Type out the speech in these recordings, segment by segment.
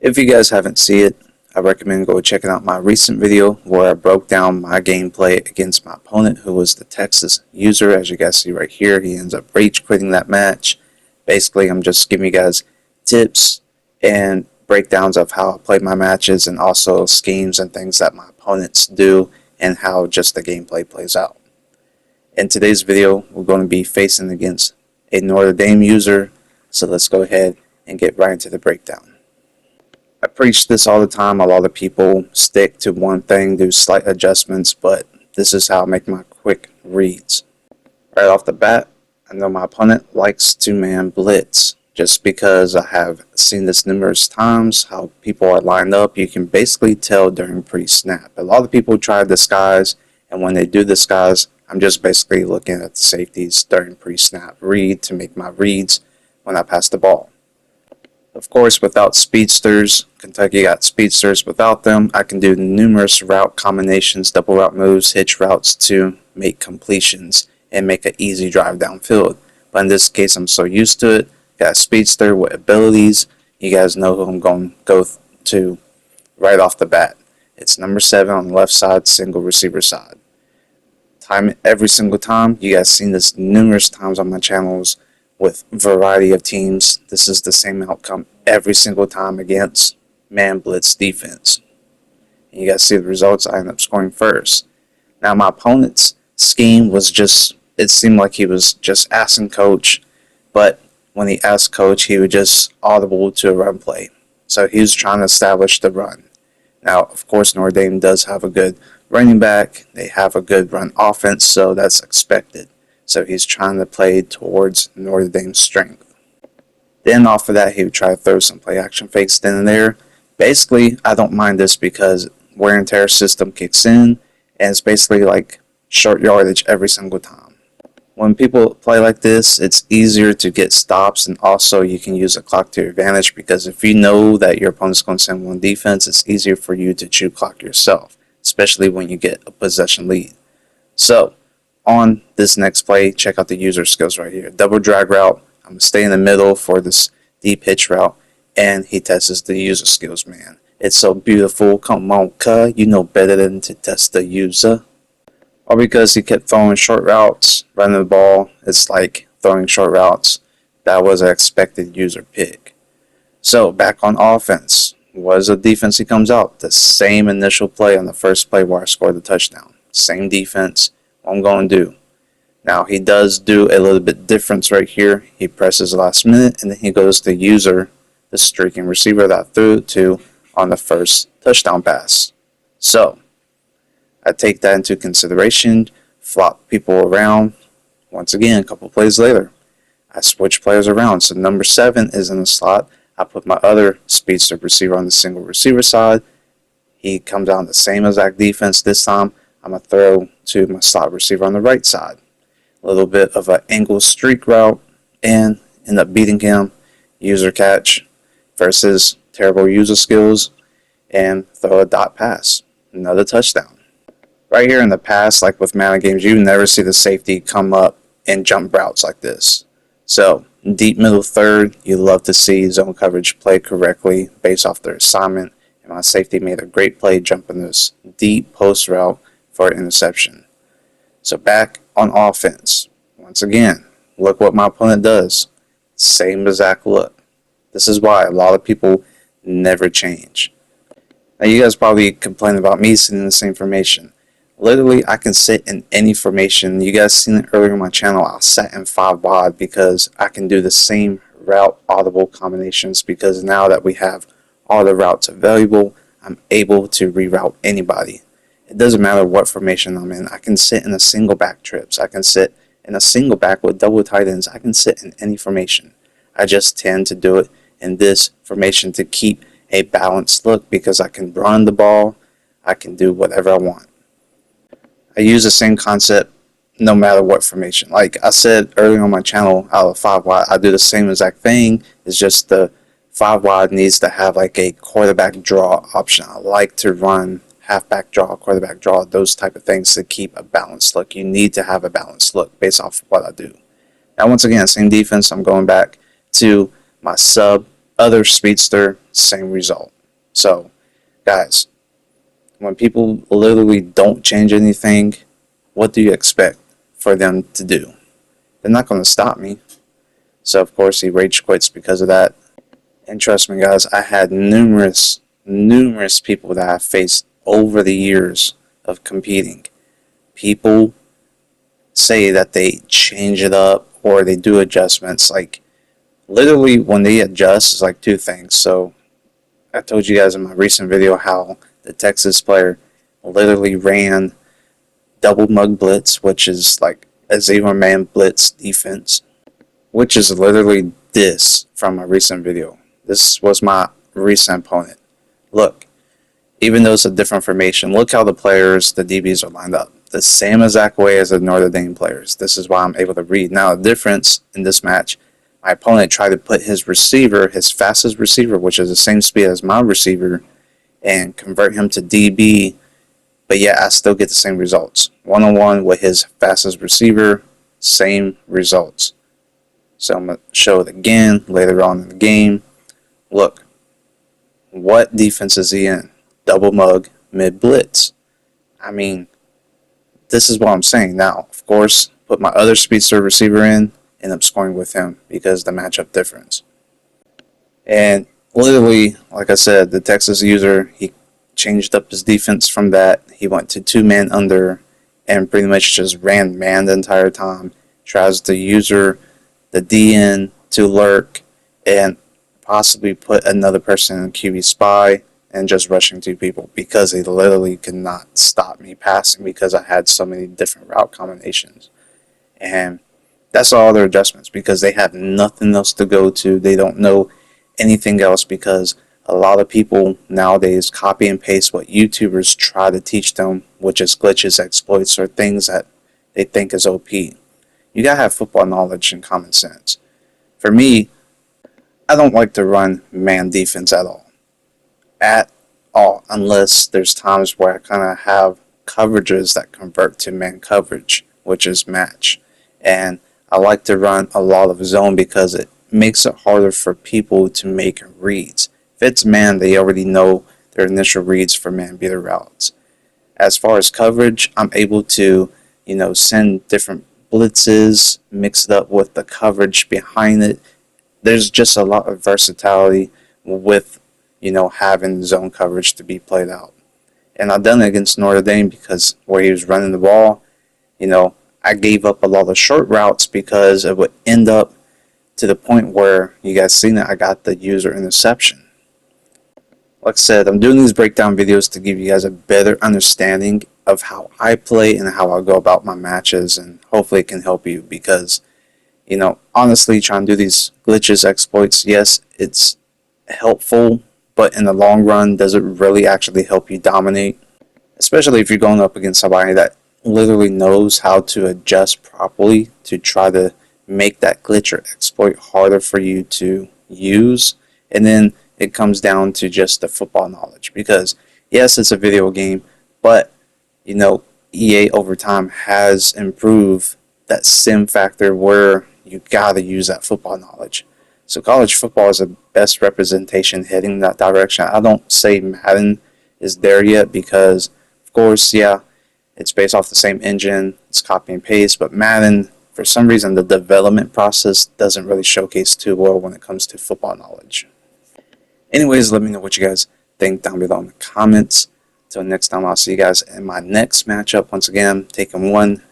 If you guys haven't seen it, I recommend go checking out my recent video where I broke down my gameplay against my opponent, who was the Texas user. As you guys see right here, he ends up rage quitting that match. Basically, I'm just giving you guys tips and breakdowns of how I play my matches and also schemes and things that my opponents do and how just the gameplay plays out. In today's video, we're going to be facing against a Notre Dame user, so let's go ahead and get right into the breakdown. I preach this all the time. A lot of people stick to one thing, do slight adjustments, but this is how I make my quick reads. Right off the bat, I know my opponent likes to man blitz. Just because I have seen this numerous times, how people are lined up, you can basically tell during pre-snap. A lot of people try disguise, and when they do disguise, I'm just basically looking at the safeties during pre-snap read to make my reads when I pass the ball. Of course, without speedsters, Kentucky got speedsters. Without them, I can do numerous route combinations, double route moves, hitch routes to make completions and make an easy drive downfield. But in this case, I'm so used to it. Got a speedster with abilities. You guys know who I'm going to go to right off the bat. It's number 7 on the left side, single receiver side. Time it every single time. You guys seen this numerous times on my channels with variety of teams. This is the same outcome every single time against man blitz defense. And you guys see the results. I end up scoring first. Now my opponent's scheme was just, it seemed like he was just asking coach, but when he asked coach, he would just audible to a run play. So he was trying to establish the run. Now, of course, Notre Dame does have a good running back. They have a good run offense, so that's expected. So he's trying to play towards Notre Dame's strength. Then off of that, he would try to throw some play action fakes in there. Basically, I don't mind this because wear and tear system kicks in, and it's basically like short yardage every single time. When people play like this, it's easier to get stops, and also you can use a clock to your advantage because if you know that your opponent's going to send one defense, it's easier for you to chew clock yourself, especially when you get a possession lead. So, on this next play, check out the user skills right here. Double drag route. I'm going to stay in the middle for this deep hitch route. And he tests the user skills, man. It's so beautiful. Come on, cuh. You know better than to test the user. All because he kept throwing short routes, running the ball. It's like throwing short routes. That was an expected user pick. So, back on offense. What is the defense he comes out? The same initial play on the first play where I scored the touchdown. Same defense. I'm going to do. Now he does do a little bit difference right here. He presses last minute and then he goes to user, the streaking receiver that I threw to on the first touchdown pass. So I take that into consideration, flop people around. Once again, a couple plays later, I switch players around. So number 7 is in the slot. I put my other speedster receiver on the single receiver side. He comes out in the same exact defense this time. I'm going to throw to my slot receiver on the right side. A little bit of an angle streak route and end up beating him. User catch versus terrible user skills and throw a dot pass. Another touchdown. Right here in the past, like with Madden games, you never see the safety come up and jump routes like this. So, deep middle third, you love to see zone coverage play correctly based off their assignment. And my safety made a great play jumping this deep post route for an interception. So back on offense. Once again, look what my opponent does. Same exact look. This is why a lot of people never change. Now you guys probably complain about me sitting in the same formation. Literally, I can sit in any formation. You guys seen it earlier on my channel. I sat in 5 wide because I can do the same route audible combinations because now that we have all the routes available, I'm able to reroute anybody. It doesn't matter what formation I'm in. I can sit in a single back trips. I can sit in a single back with double tight ends. I can sit in any formation. I just tend to do it in this formation to keep a balanced look because I can run the ball. I can do whatever I want. I use the same concept no matter what formation. Like I said earlier on my channel, out of 5 wide, I do the same exact thing. It's just the 5 wide needs to have like a quarterback draw option. I like to run halfback draw, quarterback draw, those type of things to keep a balanced look. You need to have a balanced look based off of what I do. Now, once again, same defense. I'm going back to my sub other speedster, same result. So, guys, when people literally don't change anything, what do you expect for them to do? They're not going to stop me. So, of course, he rage quits because of that. And trust me, guys, I had numerous people that I faced over the years of competing. People say that they change it up or they do adjustments. Like, literally, when they adjust, it's like two things. So, I told you guys in my recent video how the Texas player literally ran double mug blitz, which is like a zero-man blitz defense, which is literally this from my recent video. This was my recent opponent. Look, even though it's a different formation, look how the players, the DBs are lined up. The same exact way as the Notre Dame players. This is why I'm able to read. Now, the difference in this match, my opponent tried to put his receiver, his fastest receiver, which is the same speed as my receiver, and convert him to DB, but yet I still get the same results. One-on-one with his fastest receiver, same results. So I'm going to show it again later on in the game. Look, what defense is he in? Double mug, mid blitz. I mean, this is what I'm saying. Now, of course, put my other speedster receiver in, end up scoring with him because the matchup difference. And literally, like I said, the Texas user, he changed up his defense from that. He went to 2-man under and pretty much just ran man the entire time. Tries to user the DN to lurk and possibly put another person in QB spy and just rushing two people because they literally could not stop me passing because I had so many different route combinations. And that's all their adjustments because they have nothing else to go to. They don't know anything else because a lot of people nowadays copy and paste what YouTubers try to teach them, which is glitches, exploits, or things that they think is OP. You gotta have football knowledge and common sense. For me, I don't like to run man defense at all. At all, unless there's times where I kind of have coverages that convert to man coverage, which is match. And I like to run a lot of zone because it makes it harder for people to make reads. If it's man, they already know their initial reads for man beater routes. As far as coverage, I'm able to, send different blitzes, mix it up with the coverage behind it. There's just a lot of versatility with, having zone coverage to be played out. And I've done it against Notre Dame because where he was running the ball, I gave up a lot of short routes because it would end up to the point where you guys seen it, I got the user interception. Like I said, I'm doing these breakdown videos to give you guys a better understanding of how I play and how I go about my matches, and hopefully it can help you because, honestly, trying to do these glitches, exploits, yes, it's helpful, but in the long run, does it really actually help you dominate? Especially if you're going up against somebody that literally knows how to adjust properly to try to make that glitch or exploit harder for you to use. And then it comes down to just the football knowledge because yes, it's a video game, but EA over time has improved that sim factor where you gotta use that football knowledge. So college football is the best representation heading in that direction. I don't say Madden is there yet because of course, yeah, it's based off the same engine, it's copy and paste, but Madden, for some reason, the development process doesn't really showcase too well when it comes to football knowledge. Anyways, let me know what you guys think down below in the comments. Until next time, I'll see you guys in my next matchup. Once again, I'm taking one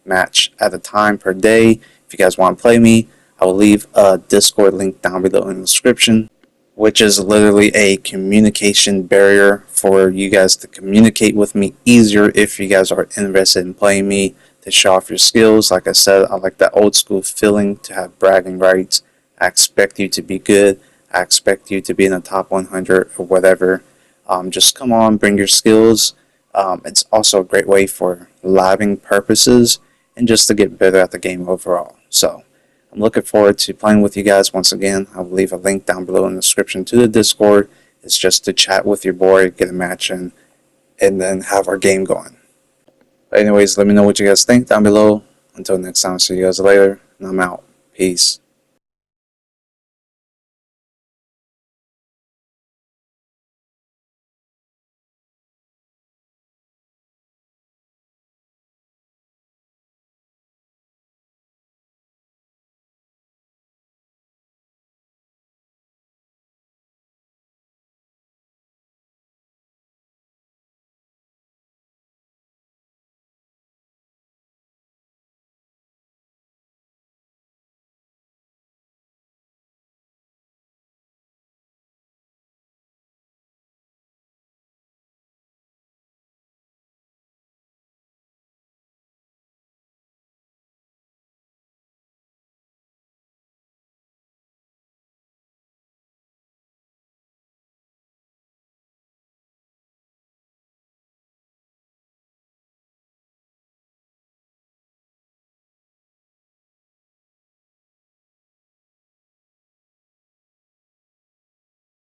match at a time per day. If you guys want to play me, I will leave a Discord link down below in the description, which is literally a communication barrier for you guys to communicate with me easier if you guys are interested in playing me, to show off your skills. Like I said, I like that old school feeling to have bragging rights. I expect you to be good. I expect you to be in the top 100 or whatever. Just come on, bring your skills. It's also a great way for living purposes and just to get better at the game overall. So I'm looking forward to playing with you guys. Once again, I'll leave a link down below in the description to the Discord. It's just to chat with your boy, get a match in, and then have our game going. But anyways, let me know what you guys think down below. Until next time, see you guys later, and I'm out. Peace.